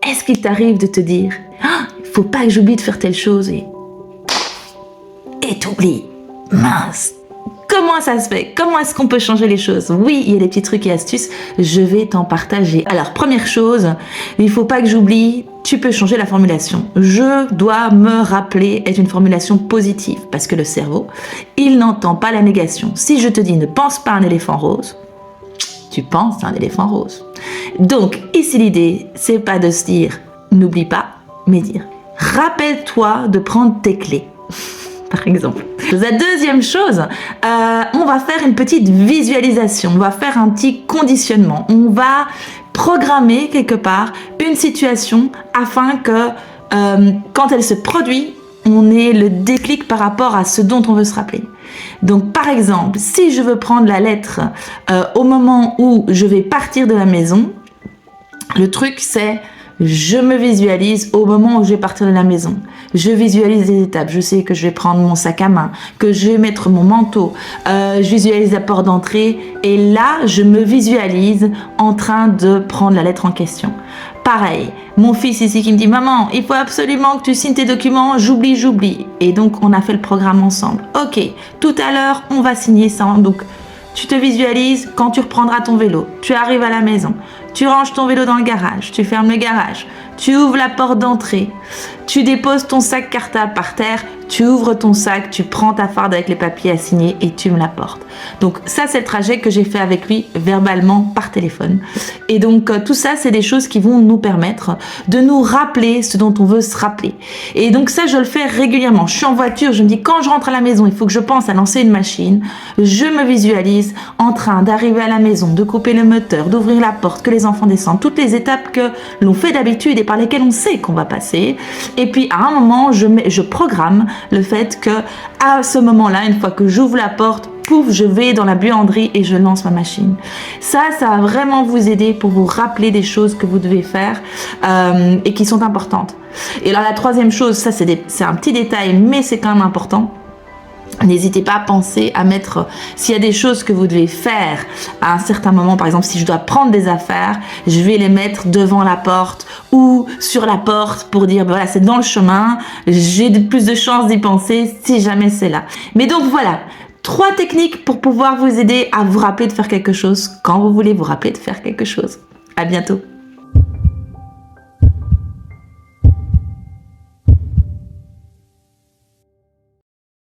Est-ce qu'il t'arrive de te dire « Ah, il faut pas que j'oublie de faire telle chose » et t'oublies. Mince. Comment ça se fait? Comment est-ce qu'on peut changer les choses? Oui, il y a des petits trucs et astuces, je vais t'en partager. Alors, première chose, il faut pas que j'oublie, tu peux changer la formulation. Je dois me rappeler est une formulation positive parce que le cerveau, il n'entend pas la négation. Si je te dis ne pense pas à un éléphant rose, tu penses à un éléphant rose. Donc, ici l'idée, c'est pas de se dire n'oublie pas, mais dire rappelle-toi de prendre tes clés. Par exemple. La deuxième chose, on va faire une petite visualisation, on va faire un petit conditionnement, on va programmer quelque part une situation afin que quand elle se produit, on ait le déclic par rapport à ce dont on veut se rappeler. Donc par exemple, si je veux prendre la lettre au moment où je vais partir de la maison, le truc c'est je me visualise au moment où je vais partir de la maison. Je visualise les étapes. Je sais que je vais prendre mon sac à main, que je vais mettre mon manteau. Je visualise la porte d'entrée. Et là, je me visualise en train de prendre la lettre en question. Pareil, mon fils ici qui me dit « Maman, il faut absolument que tu signes tes documents, j'oublie. » Et donc, on a fait le programme ensemble. Ok, tout à l'heure, on va signer ça. Donc, tu te visualises quand tu reprendras ton vélo. Tu arrives à la maison. Tu ranges ton vélo dans le garage, tu fermes le garage, tu ouvres la porte d'entrée, tu déposes ton sac cartable par terre, tu ouvres ton sac, tu prends ta farde avec les papiers à signer et tu me l'apportes. Donc ça, c'est le trajet que j'ai fait avec lui verbalement par téléphone. Et donc tout ça, c'est des choses qui vont nous permettre de nous rappeler ce dont on veut se rappeler. Et donc ça, je le fais régulièrement. Je suis en voiture, je me dis quand je rentre à la maison, il faut que je pense à lancer une machine. Je me visualise en train d'arriver à la maison, de couper le moteur, d'ouvrir la porte, que les enfants descendent, toutes les étapes que l'on fait d'habitude et par lesquelles on sait qu'on va passer. Et puis à un moment, je programme le fait que à ce moment-là, une fois que j'ouvre la porte, pouf, je vais dans la buanderie et je lance ma machine. Ça va vraiment vous aider pour vous rappeler des choses que vous devez faire et qui sont importantes. Et alors la troisième chose, ça c'est un petit détail, mais c'est quand même important. N'hésitez pas à penser à mettre, s'il y a des choses que vous devez faire à un certain moment, par exemple si je dois prendre des affaires, je vais les mettre devant la porte ou sur la porte pour dire voilà c'est dans le chemin, j'ai plus de chances d'y penser si jamais c'est là. Mais donc voilà, 3 techniques pour pouvoir vous aider à vous rappeler de faire quelque chose quand vous voulez vous rappeler de faire quelque chose. À bientôt.